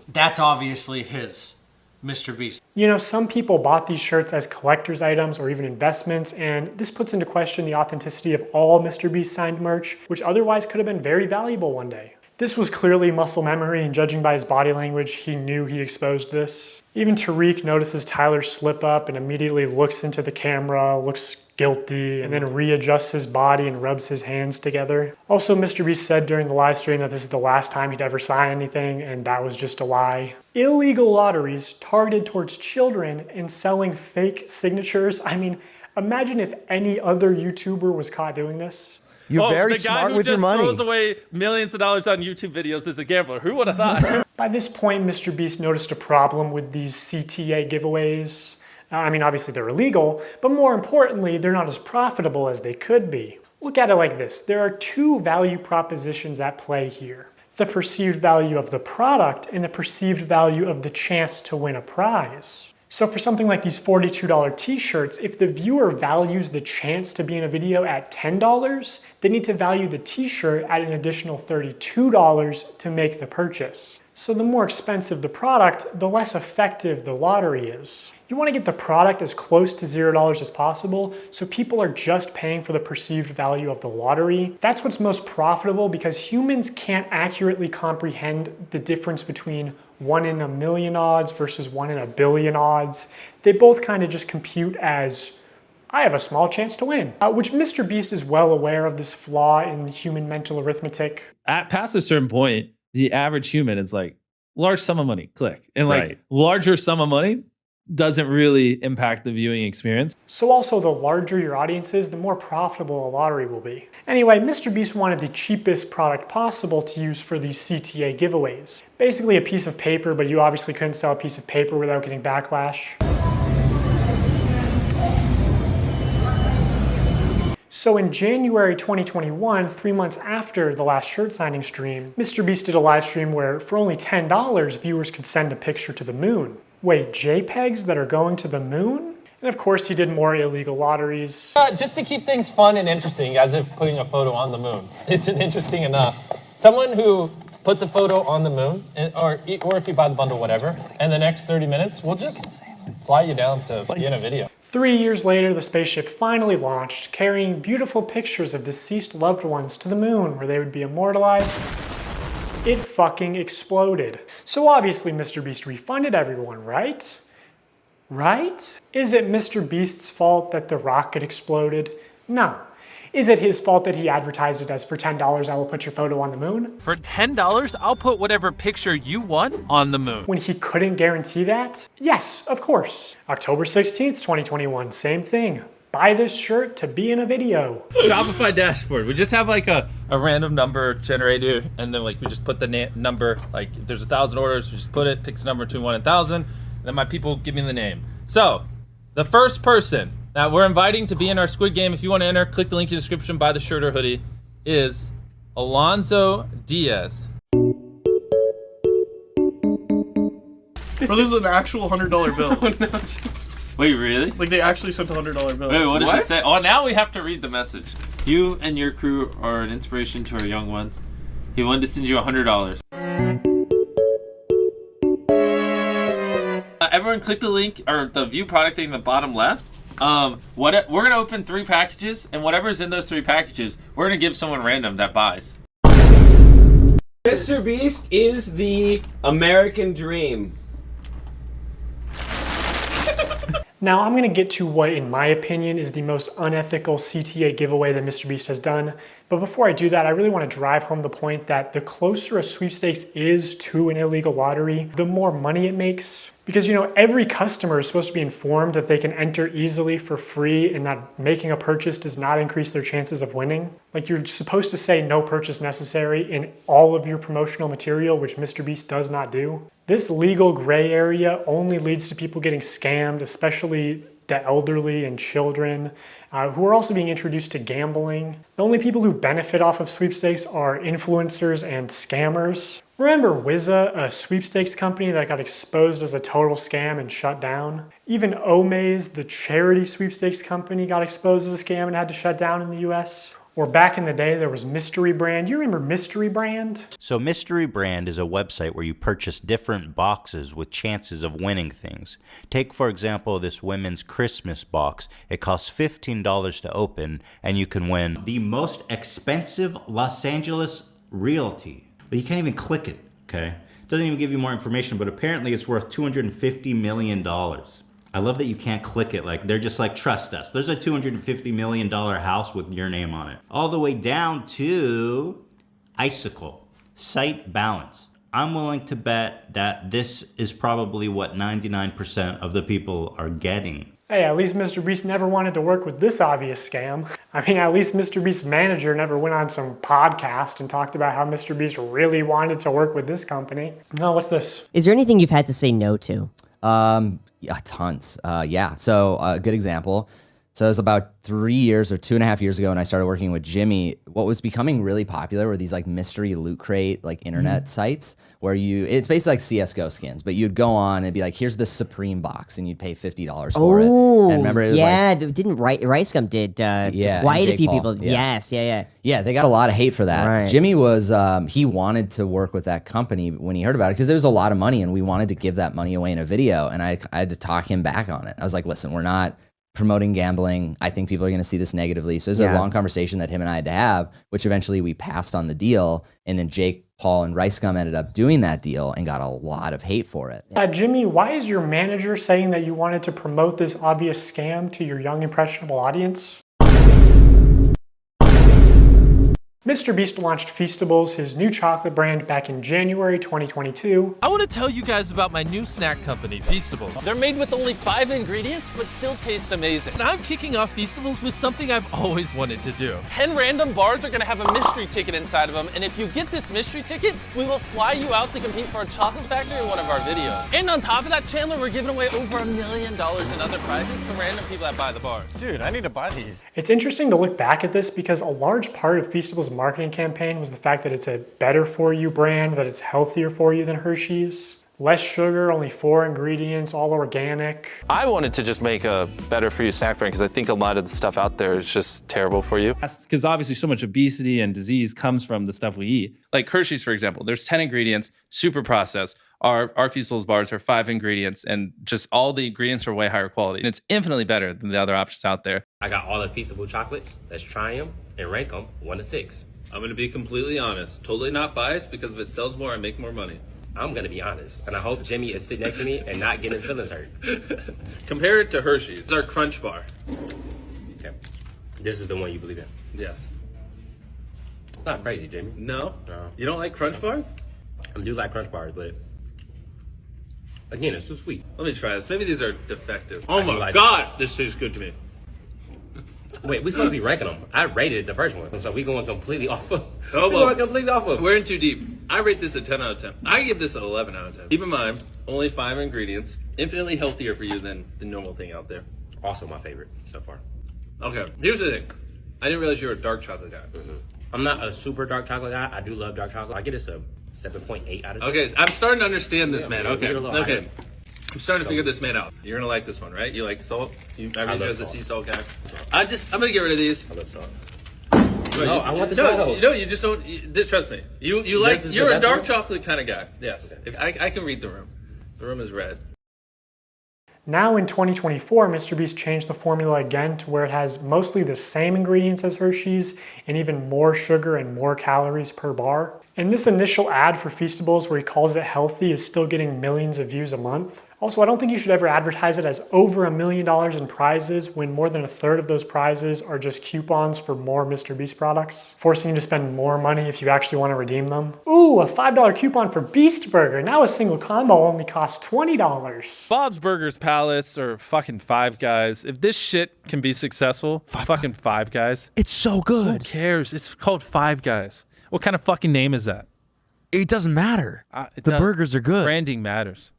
That's obviously his, MrBeast. You know, some people bought these shirts as collector's items or even investments, and this puts into question the authenticity of all MrBeast signed merch, which otherwise could have been very valuable one day. This was clearly muscle memory, and judging by his body language, he knew he exposed this. Even Tariq notices Tyler slip up and immediately looks into the camera, looks guilty, and then readjusts his body and rubs his hands together. Also, MrBeast said during the live stream that this is the last time he'd ever sign anything, and that was just a lie. Illegal lotteries targeted towards children and selling fake signatures. I mean, imagine if any other YouTuber was caught doing this. You're very smart with your money. The guy who just throws away millions of dollars on YouTube videos is a gambler. Who would have thought? By this point, MrBeast noticed a problem with these CTA giveaways. I mean, obviously they're illegal, but more importantly, they're not as profitable as they could be. Look at it like this. There are 2 value propositions at play here. The perceived value of the product and the perceived value of the chance to win a prize. So for something like these $42 t-shirts, if the viewer values the chance to be in a video at $10, they need to value the t-shirt at an additional $32 to make the purchase. So the more expensive the product, the less effective the lottery is. You want to get the product as close to $0 as possible, so people are just paying for the perceived value of the lottery. That's what's most profitable because humans can't accurately comprehend the difference between 1 in a million odds versus 1 in a billion odds. They both kind of just compute as, I have a small chance to win, which MrBeast is well aware of this flaw in human mental arithmetic. Past a certain point, the average human is like, large sum of money, click. And like larger sum of money, doesn't really impact the viewing experience. So also, the larger your audience is, the more profitable a lottery will be. Anyway, MrBeast wanted the cheapest product possible to use for these CTA giveaways. Basically a piece of paper, but you obviously couldn't sell a piece of paper without getting backlash. So in January 2021, 3 months after the last shirt signing stream, MrBeast did a live stream where for only $10, viewers could send a picture to the moon. Wait, JPEGs that are going to the moon? And of course he did more illegal lotteries. Just to keep things fun and interesting, as if putting a photo on the moon isn't interesting enough. Someone who puts a photo on the moon, or if you buy the bundle, whatever, and the next 30 minutes, we'll just fly you down to be in a video. 3 years later, the spaceship finally launched, carrying beautiful pictures of deceased loved ones to the moon where they would be immortalized. It fucking exploded. So obviously MrBeast refunded everyone, right? Right? Is it MrBeast's fault that the rocket exploded? No. Is it his fault that he advertised it as for $10 I will put your photo on the moon? For $10, I'll put whatever picture you want on the moon. When he couldn't guarantee that? Yes, of course. October 16th, 2021, same thing. Buy this shirt to be in a video. Shopify dashboard. We just have like a random number generator, and then like we just put the number, like if there's 1,000 orders, we just put it, picks a number between 1 and 1,000, and then my people give me the name. So, the first person that we're inviting to be in our Squid Game, if you want to enter, click the link in the description, buy the shirt or hoodie, is Alonzo Diaz. Bro, this is an actual $100 bill. Wait, really? Like, they actually sent a $100 bill. Wait, what does it say? Oh, now we have to read the message. You and your crew are an inspiration to our young ones. He wanted to send you $100. Everyone click the link, or the view product thing in the bottom left. We're gonna open 3 packages, and whatever's in those 3 packages, we're gonna give someone random that buys. MrBeast is the American dream. Now I'm gonna get to what, in my opinion, is the most unethical CTA giveaway that MrBeast has done. But before I do that, I really wanna drive home the point that the closer a sweepstakes is to an illegal lottery, the more money it makes. Because, you know, every customer is supposed to be informed that they can enter easily for free and that making a purchase does not increase their chances of winning. Like, you're supposed to say no purchase necessary in all of your promotional material, which MrBeast does not do. This legal gray area only leads to people getting scammed, especially the elderly and children, who are also being introduced to gambling. The only people who benefit off of sweepstakes are influencers and scammers. Remember Wizza, a sweepstakes company that got exposed as a total scam and shut down? Even Omaze, the charity sweepstakes company, got exposed as a scam and had to shut down in the US. Or back in the day, there was Mystery Brand. You remember Mystery Brand? So Mystery Brand is a website where you purchase different boxes with chances of winning things. Take, for example, this women's Christmas box. It costs $15 to open, and you can win the most expensive Los Angeles realty. But you can't even click it, okay? It doesn't even give you more information, but apparently it's worth $250 million. I love that you can't click it. Like, they're just like, trust us. There's a $250 million house with your name on it. All the way down to Icicle, site balance. I'm willing to bet that this is probably what 99% of the people are getting. Hey, at least MrBeast never wanted to work with this obvious scam. I mean, at least MrBeast's manager never went on some podcast and talked about how MrBeast really wanted to work with this company. No, what's this? Is there anything you've had to say no to? Yeah, tons. Yeah, so a good example. So it was about 3 years or 2.5 years ago when I started working with Jimmy. What was becoming really popular were these like mystery loot crate, like internet sites where it's basically like CSGO skins, but you'd go on and be like, here's the Supreme box and you'd pay $50 for it. And remember, it was didn't Ricegum did yeah, quite a Jake few Paul, people. yeah. Yes, yeah. Yeah, they got a lot of hate for that. Right. Jimmy was, he wanted to work with that company when he heard about it because there was a lot of money and we wanted to give that money away in a video. And I had to talk him back on it. I was like, listen, we're not promoting gambling. I think people are going to see this negatively. So it was a long conversation that him and I had to have, which eventually we passed on the deal. And then Jake Paul and Ricegum ended up doing that deal and got a lot of hate for it. Jimmy, why is your manager saying that you wanted to promote this obvious scam to your young, impressionable audience? MrBeast launched Feastables, his new chocolate brand, back in January 2022. I want to tell you guys about my new snack company, Feastables. They're made with only 5 ingredients, but still taste amazing. And I'm kicking off Feastables with something I've always wanted to do. 10 random bars are gonna have a mystery ticket inside of them, and if you get this mystery ticket, we will fly you out to compete for a chocolate factory in one of our videos. And on top of that, Chandler, we're giving away over $1 million in other prizes to random people that buy the bars. Dude, I need to buy these. It's interesting to look back at this because a large part of Feastables' marketing campaign was the fact that it's a better for you brand, that it's healthier for you than Hershey's. Less sugar, only 4 ingredients, all organic. I wanted to just make a better for you snack brand because I think a lot of the stuff out there is just terrible for you. Because obviously so much obesity and disease comes from the stuff we eat. Like Hershey's, for example, there's 10 ingredients, super processed. Our Feastables bars are 5 ingredients, and just all the ingredients are way higher quality. And it's infinitely better than the other options out there. I got all the Feastable chocolates. Let's try them and rank them 1 to 6. I'm gonna be completely honest, totally not biased, because if it sells more, I make more money. I'm gonna be honest, and I hope Jimmy is sitting next to me and not getting his feelings hurt. Compare it to Hershey's. It's our Crunch Bar. Okay. This is the one you believe in? Yes. Not crazy, Jimmy. No? You don't like Crunch Bars? I do like Crunch Bars, but again, it's too sweet. Let me try this. Maybe these are defective. Oh my gosh, this tastes good to me. Wait, we're supposed to be ranking them. I rated the first one, so we going completely off of. Oh, we well, going completely off of. We're in too deep. I rate this a 10 out of 10. I give this an 11 out of 10. Keep in mind, only 5 ingredients, infinitely healthier for you than the normal thing out there. Also my favorite so far. Okay, here's the thing. I didn't realize you were a dark chocolate guy. I'm not a super dark chocolate guy. I do love dark chocolate. I get this a 7.8 out of 10. Okay, I'm starting to understand this, Yeah, man. man, Okay, get a little okay. higher. I'm starting to figure this man out. You're gonna like this one, right? You like salt? I read love you as a salt. sea salt guy. I'm gonna get rid of these. I love salt. No, I want to try those. You just don't. Trust me. You like. This is You're the a best dark one? chocolate kind of guy. Yes. If I can read the room. The room is red. Now in 2024, MrBeast changed the formula again to where it has mostly the same ingredients as Hershey's and even more sugar and more calories per bar. And this initial ad for Feastables where he calls it healthy is still getting millions of views a month. Also, I don't think you should ever advertise it as over $1 million in prizes when more than 1/3 of those prizes are just coupons for more MrBeast products, forcing you to spend more money if you actually want to redeem them. Ooh, a $5 coupon for Beast Burger. Now a single combo only costs $20. Bob's Burgers Palace or fucking Five Guys. If this shit can be successful, fucking Five Guys. It's so good. Who cares? It's called Five Guys. What kind of fucking name is that? It doesn't matter. The burgers are good. Branding matters.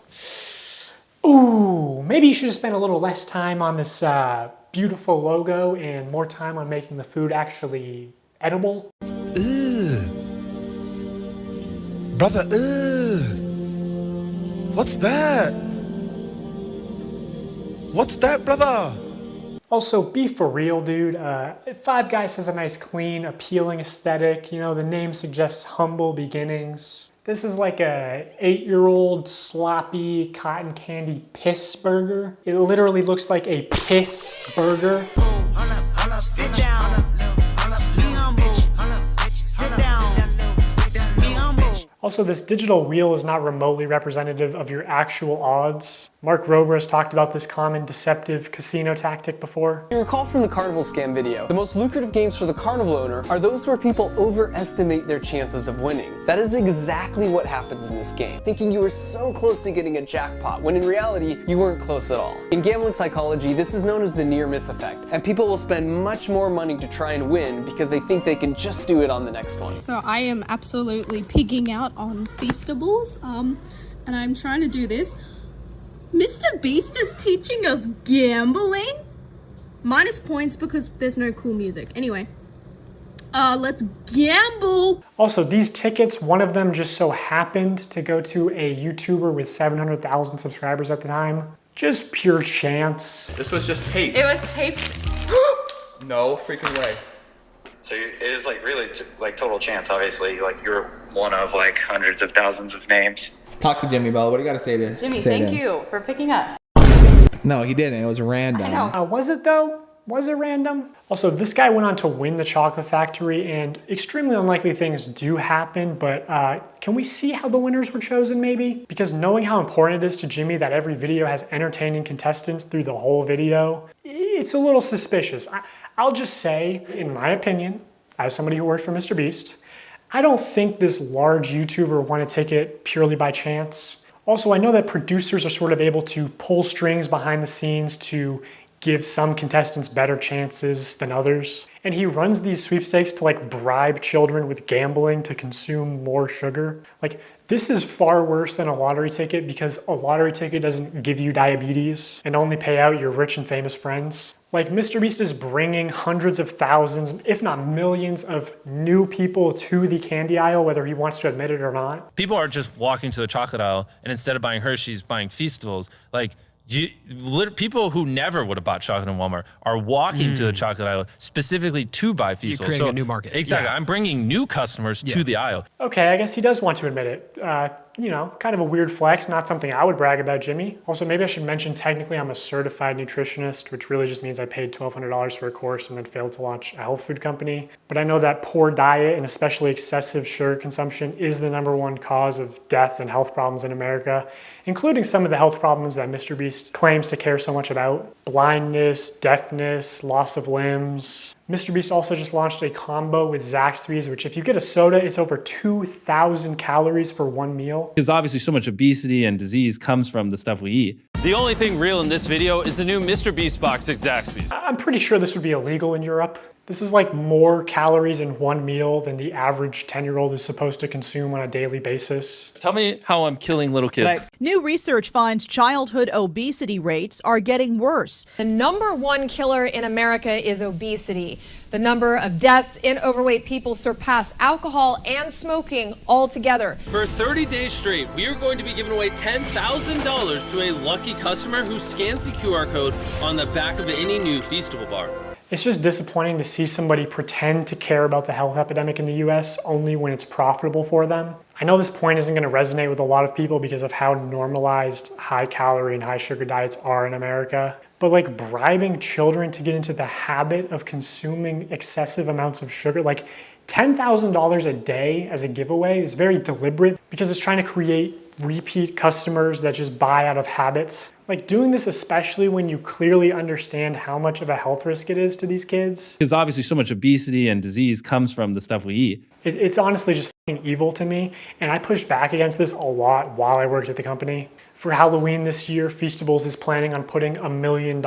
Ooh, maybe you should have spent a little less time on this beautiful logo and more time on making the food actually edible. Ugh. Brother, ugh. What's that? What's that, brother? Also, be for real, dude. Five Guys has a nice, clean, appealing aesthetic. You know, the name suggests humble beginnings. This is like a 8-year-old sloppy cotton candy piss burger. It literally looks like a piss burger. Sit down. Be humble. Sit down. Be humble. Also, this digital wheel is not remotely representative of your actual odds. Mark Rober has talked about this common deceptive casino tactic before. You recall from the carnival scam video, the most lucrative games for the carnival owner are those where people overestimate their chances of winning. That is exactly what happens in this game, thinking you were so close to getting a jackpot, when in reality, you weren't close at all. In gambling psychology, this is known as the near-miss effect, and people will spend much more money to try and win because they think they can just do it on the next one. So I am absolutely pigging out on Feastables, and I'm trying to do this. MrBeast is teaching us gambling? Minus points because there's no cool music. Anyway, let's gamble. Also, these tickets, one of them just so happened to go to a YouTuber with 700,000 subscribers at the time. Just pure chance. This was just taped. It was taped. No freaking way. So it is like really like total chance, obviously. Like you're one of like hundreds of thousands of names. Talk to Jimmy, Bella. What do you got to say to Jimmy, say thank to him? you for picking us. No, he didn't. It was random. I know. Was it though? Was it random? Also, this guy went on to win the chocolate factory, and extremely unlikely things do happen, but can we see how the winners were chosen maybe? Because knowing how important it is to Jimmy that every video has entertaining contestants through the whole video, it's a little suspicious. I'll just say, in my opinion, As somebody who worked for MrBeast, I don't think this large YouTuber wanted to take it purely by chance. Also, I know that producers are sort of able to pull strings behind the scenes to give some contestants better chances than others. And he runs these sweepstakes to like bribe children with gambling to consume more sugar. Like, this is far worse than a lottery ticket because a lottery ticket doesn't give you diabetes and only pay out your rich and famous friends. Like, MrBeast is bringing hundreds of thousands, if not millions, of new people to the candy aisle, whether he wants to admit it or not. People are just walking to the chocolate aisle and instead of buying Hershey's, buying Feastables. Like, people who never would have bought chocolate in Walmart are walking to the chocolate aisle specifically to buy Feastables. You're creating a new market. Exactly. Yeah. I'm bringing new customers to the aisle. Okay, I guess he does want to admit it. You know, kind of a weird flex, not something I would brag about, Jimmy. Also, maybe I should mention technically I'm a certified nutritionist, which really just means I paid $1,200 for a course and then failed to launch a health food company. But I know that poor diet and especially excessive sugar consumption is the #1 cause of death and health problems in America, including some of the health problems that MrBeast claims to care so much about. Blindness, deafness, loss of limbs. MrBeast also just launched a combo with Zaxby's, which if you get a soda, it's over 2,000 calories for one meal. Because obviously so much obesity and disease comes from the stuff we eat. The only thing real in this video is the new MrBeast box at Zaxby's. I'm pretty sure this would be illegal in Europe. This is like more calories in one meal than the average 10-year-old is supposed to consume on a daily basis. Tell me how I'm killing little kids. New research finds childhood obesity rates are getting worse. The #1 killer in America is obesity. The number of deaths in overweight people surpass alcohol and smoking altogether. For 30 days straight, we are going to be giving away $10,000 to a lucky customer who scans the QR code on the back of any new Feastable bar. It's just disappointing to see somebody pretend to care about the health epidemic in the US only when it's profitable for them. I know this point isn't going to resonate with a lot of people because of how normalized high calorie and high sugar diets are in America. But like bribing children to get into the habit of consuming excessive amounts of sugar, like $10,000 a day as a giveaway is very deliberate because it's trying to create repeat customers that just buy out of habit. Like doing this, especially when you clearly understand how much of a health risk it is to these kids. Because obviously so much obesity and disease comes from the stuff we eat. It's honestly just fucking evil to me. And I pushed back against this a lot while I worked at the company. For Halloween this year, Feastables is planning on putting $1 million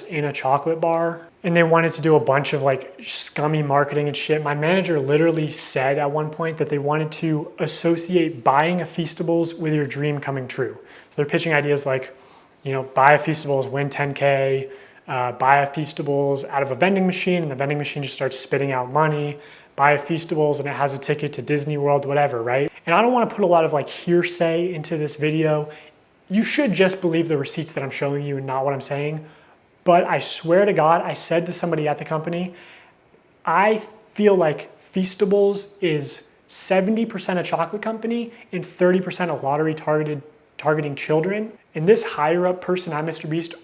in a chocolate bar. And they wanted to do a bunch of like scummy marketing and shit. My manager literally said at one point that they wanted to associate buying a Feastables with your dream coming true. So they're pitching ideas like, you know, buy a Feastables, win 10K, buy a Feastables out of a vending machine and the vending machine just starts spitting out money, buy a Feastables and it has a ticket to Disney World, whatever, right? And I don't want to put a lot of like hearsay into this video. You should just believe the receipts that I'm showing you and not what I'm saying. But I swear to God, I said to somebody at the company, I feel like Feastables is 70% a chocolate company and 30% a lottery targeting children. And this higher up person at MrBeast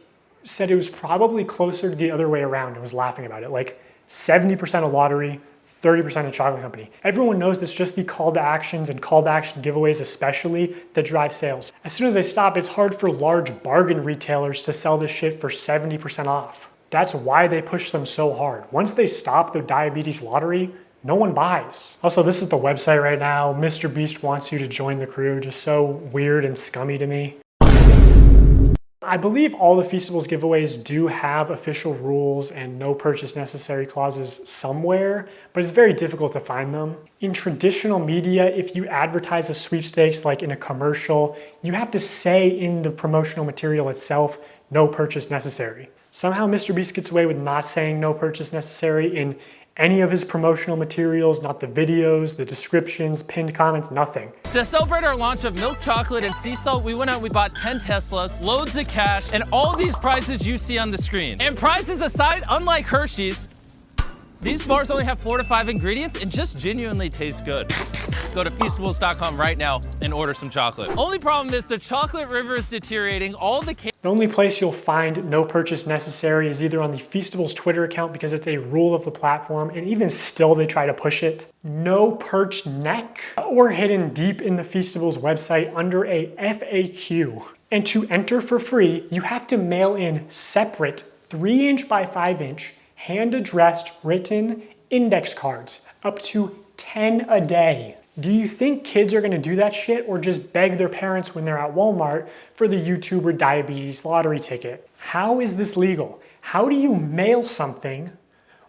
said it was probably closer to the other way around and was laughing about it. Like 70% a lottery, 30% a chocolate company. Everyone knows it's just the call to actions and call to action giveaways especially that drive sales. As soon as they stop, it's hard for large bargain retailers to sell this shit for 70% off. That's why they push them so hard. Once they stop their diabetes lottery, no one buys. Also, this is the website right now. MrBeast wants you to join the crew. Just so weird and scummy to me. I believe all the Feastables giveaways do have official rules and no purchase necessary clauses somewhere, but it's very difficult to find them. In traditional media, if you advertise a sweepstakes like in a commercial, you have to say in the promotional material itself, no purchase necessary. Somehow MrBeast gets away with not saying no purchase necessary in any of his promotional materials, not the videos, the descriptions, pinned comments, nothing. To celebrate our launch of milk chocolate and sea salt, we went out and we bought 10 Teslas, loads of cash, and all these prizes you see on the screen. And prizes aside, unlike Hershey's, these bars only have 4 to 5 ingredients and just genuinely taste good. Go to Feastables.com right now and order some chocolate. Only problem is the chocolate river is deteriorating. The only place you'll find no purchase necessary is either on the Feastables Twitter account because it's a rule of the platform, and even still they try to push it. No perched neck, or hidden deep in the Feastables website under a FAQ. And to enter for free, you have to mail in separate 3" by 5" hand-addressed, written, index cards, up to 10 a day. Do you think kids are gonna do that shit or just beg their parents when they're at Walmart for the YouTuber diabetes lottery ticket? How is this legal? How do you mail something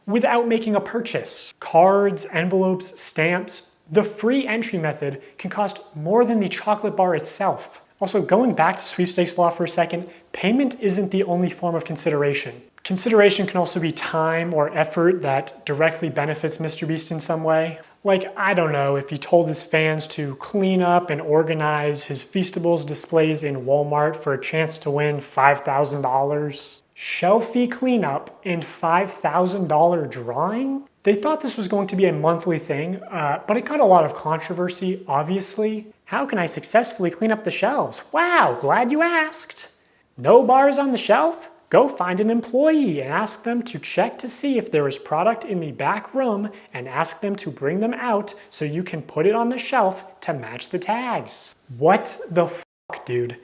without making a purchase? Cards, envelopes, stamps, the free entry method can cost more than the chocolate bar itself. Also, going back to sweepstakes law for a second, payment isn't the only form of consideration. Consideration can also be time or effort that directly benefits MrBeast in some way. Like, I don't know, if he told his fans to clean up and organize his Feastables displays in Walmart for a chance to win $5,000. Shelfie cleanup and $5,000 drawing? They thought this was going to be a monthly thing, but it got a lot of controversy, obviously. How can I successfully clean up the shelves? Wow, glad you asked. No bars on the shelf? Go find an employee and ask them to check to see if there is product in the back room and ask them to bring them out so you can put it on the shelf to match the tags. What the fuck, dude?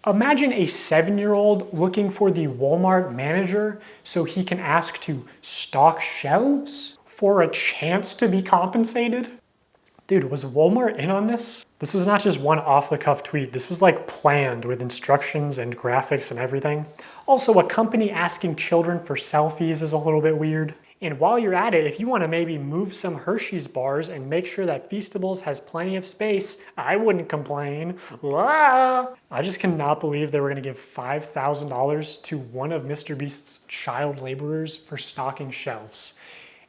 Imagine a 7-year-old looking for the Walmart manager so he can ask to stock shelves for a chance to be compensated? Dude, was Walmart in on this? This was not just one off-the-cuff tweet. This was like planned with instructions and graphics and everything. Also, a company asking children for selfies is a little bit weird. And while you're at it, if you want to maybe move some Hershey's bars and make sure that Feastables has plenty of space, I wouldn't complain. Ah! I just cannot believe they were going to give $5,000 to one of MrBeast's child laborers for stocking shelves.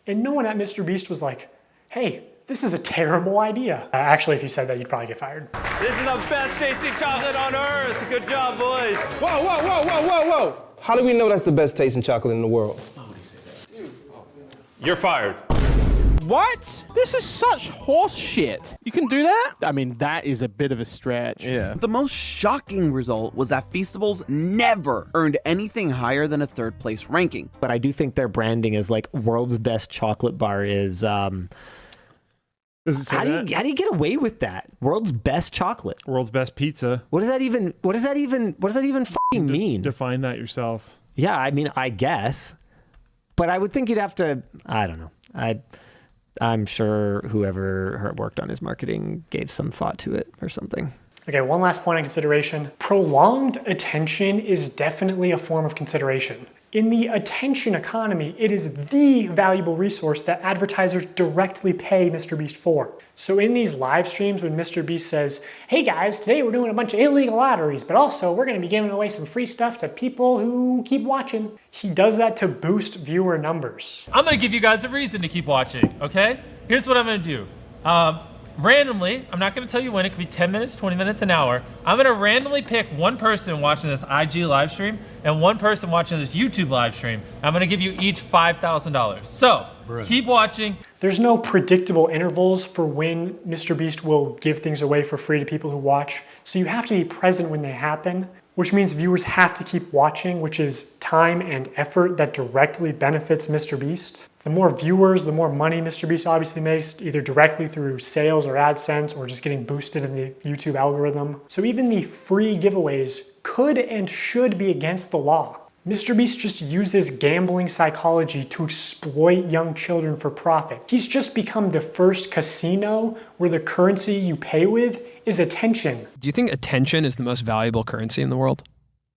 And no one at MrBeast was like, hey, this is a terrible idea. Actually, if you said that, you'd probably get fired. This is the best tasting chocolate on earth. Good job, boys. Whoa, whoa, whoa, whoa, whoa, whoa. How do we know that's the best tasting chocolate in the world? You're fired. What? This is such horse shit. You can do that? I mean, that is a bit of a stretch. Yeah. The most shocking result was that Feastables never earned anything higher than a 3rd place ranking. But I do think their branding is like world's best chocolate bar is how do you get away with that? World's best chocolate. World's best pizza. What does that even fucking mean? Define that yourself. Yeah, I mean, I guess. But I would think you'd have to, I don't know. I'm sure whoever worked on his marketing gave some thought to it or something. Okay, one last point of consideration. Prolonged attention is definitely a form of consideration. In the attention economy, it is the valuable resource that advertisers directly pay MrBeast for. So in these live streams when MrBeast says, hey guys, today we're doing a bunch of illegal lotteries, but also we're gonna be giving away some free stuff to people who keep watching. He does that to boost viewer numbers. I'm gonna give you guys a reason to keep watching, okay? Here's what I'm gonna do. Randomly, I'm not gonna tell you when, it could be 10 minutes, 20 minutes, an hour. I'm gonna randomly pick one person watching this IG live stream and one person watching this YouTube live stream. I'm gonna give you each $5,000. So, keep watching. There's no predictable intervals for when MrBeast will give things away for free to people who watch, so you have to be present when they happen, which means viewers have to keep watching, which is time and effort that directly benefits MrBeast. The more viewers, the more money MrBeast obviously makes, either directly through sales or AdSense or just getting boosted in the YouTube algorithm. So even the free giveaways could and should be against the law. MrBeast just uses gambling psychology to exploit young children for profit. He's just become the first casino where the currency you pay with is attention. Do you think attention is the most valuable currency in the world?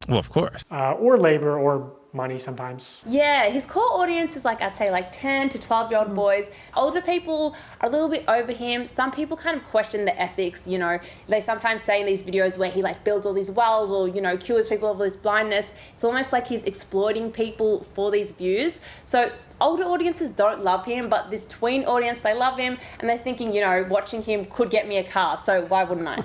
Well, of course. Or labor or money sometimes. Yeah, his core audience is like, I'd say like 10 to 12-year-old boys. Older people are a little bit over him. Some people kind of question the ethics, you know. They sometimes say in these videos where he like builds all these wells or, you know, cures people of this blindness. It's almost like he's exploiting people for these views. So older audiences don't love him, but this tween audience, they love him and they're thinking, you know, watching him could get me a car, so why wouldn't I?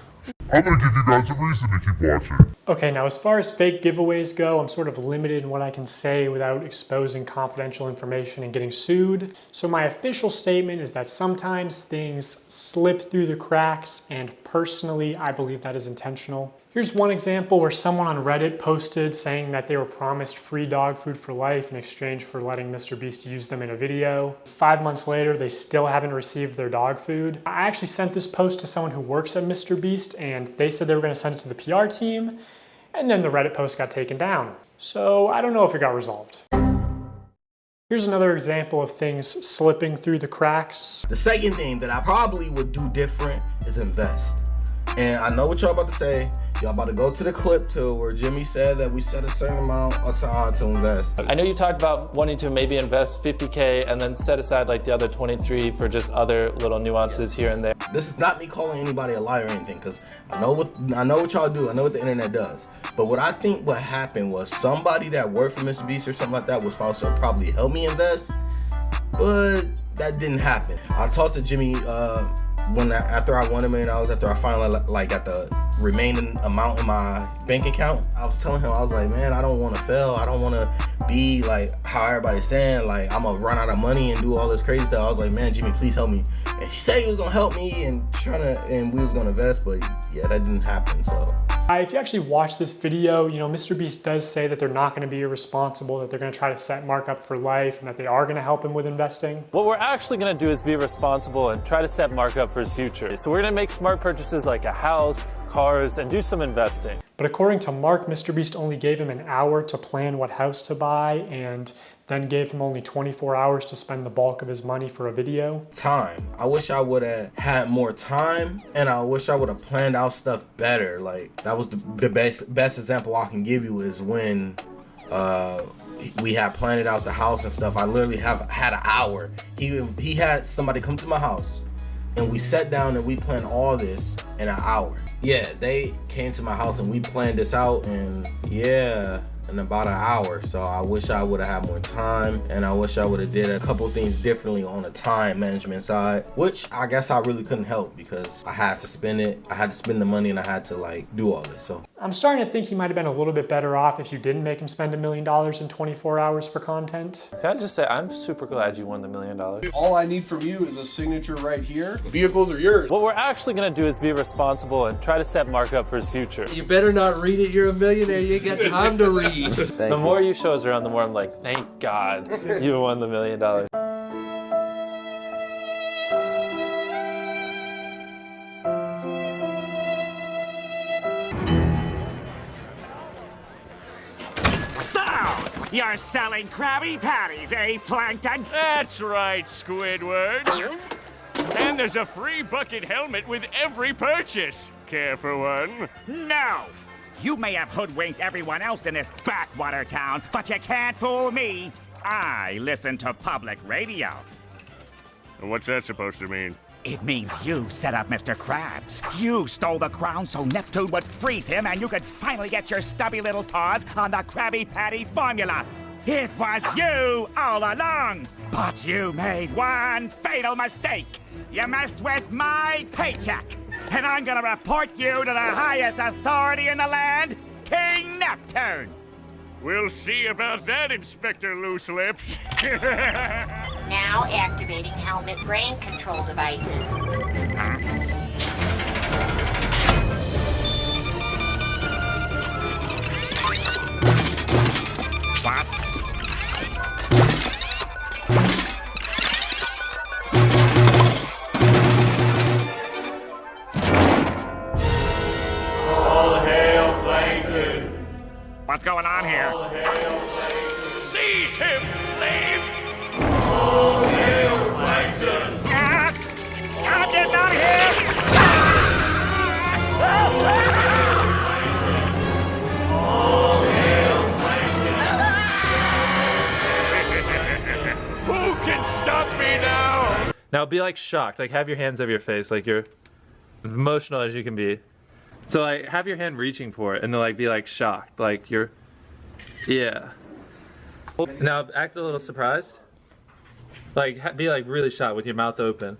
I'm gonna give you guys a reason to keep watching. Okay, now as far as fake giveaways go, I'm sort of limited in what I can say without exposing confidential information and getting sued. So my official statement is that sometimes things slip through the cracks, and personally, I believe that is intentional. Here's one example where someone on Reddit posted saying that they were promised free dog food for life in exchange for letting MrBeast use them in a video. 5 months later, they still haven't received their dog food. I actually sent this post to someone who works at MrBeast, and they said they were gonna send it to the PR team, and then the Reddit post got taken down. So I don't know if it got resolved. Here's another example of things slipping through the cracks. The second thing that I probably would do different is invest. And I know what y'all about to say. Y'all about to go to the clip too, where Jimmy said that we set a certain amount aside to invest. I know you talked about wanting to maybe invest 50K and then set aside like the other 23 for just other little nuances here and there. This is not me calling anybody a liar or anything, because I know what y'all do. I know what the internet does. But what I think what happened was somebody that worked for MrBeast or something like that was supposed to probably help me invest, but that didn't happen. I talked to Jimmy after I won $1 million, after I finally got the remaining amount in my bank account. I was telling him, I was like, man, I don't want to fail. I don't want to be like how everybody's saying, like I'm gonna run out of money and do all this crazy stuff. I was like, man, Jimmy, please help me. And he said he was gonna help me and we was gonna invest, but yeah, that didn't happen. So if you actually watch this video, you know, MrBeast does say that they're not going to be irresponsible, that they're going to try to set Mark up for life, and that they are going to help him with investing. What we're actually going to do is be responsible and try to set Mark up for his future. So we're going to make smart purchases like a house, cars, and do some investing. But according to Mark, MrBeast only gave him an hour to plan what house to buy, and then gave him only 24 hours to spend the bulk of his money for a video. Time. I wish I would have had more time, and I wish I would have planned out stuff better. Like, that was the best example I can give you is when we had planned out the house and stuff. I literally had an hour. He had somebody come to my house, and we sat down and we planned all this in an hour. Yeah, they came to my house and we planned this out, and yeah, in about an hour. So I wish I would have had more time, and I wish I would have did a couple things differently on the time management side, which I guess I really couldn't help because I had to spend it. I had to spend the money and I had to like do all this. So I'm starting to think he might have been a little bit better off if you didn't make him spend $1 million in 24 hours for content. Can I just say, I'm super glad you won the $1 million. All I need from you is a signature right here. The vehicles are yours. What we're actually going to do is be responsible and try to set Mark up for his future. You better not read it. You're a millionaire. You ain't got time to read. The more you show us around, the more I'm like, thank God you won the $1 million. You're selling Krabby Patties, eh, Plankton? That's right, Squidward. And there's a free bucket helmet with every purchase. Care for one? No! You may have hoodwinked everyone else in this backwater town, but you can't fool me. I listen to public radio. And what's that supposed to mean? It means you set up Mr. Krabs. You stole the crown so Neptune would freeze him and you could finally get your stubby little paws on the Krabby Patty formula. It was you all along. But you made one fatal mistake. You messed with my paycheck. And I'm gonna report you to the highest authority in the land, King Neptune. We'll see about that, Inspector Loose Lips. Now activating helmet brain control devices. What? All hail Plankton. What's going on here? Seize him, slaves! All hail Plankton. Get out of here! All hail Plankton. Who can stop me now? Now be like shocked, like have your hands over your face, like you're emotional as you can be. So like have your hand reaching for it and then like be like shocked, like you're, yeah. Now act a little surprised. Like be like really shocked with your mouth open.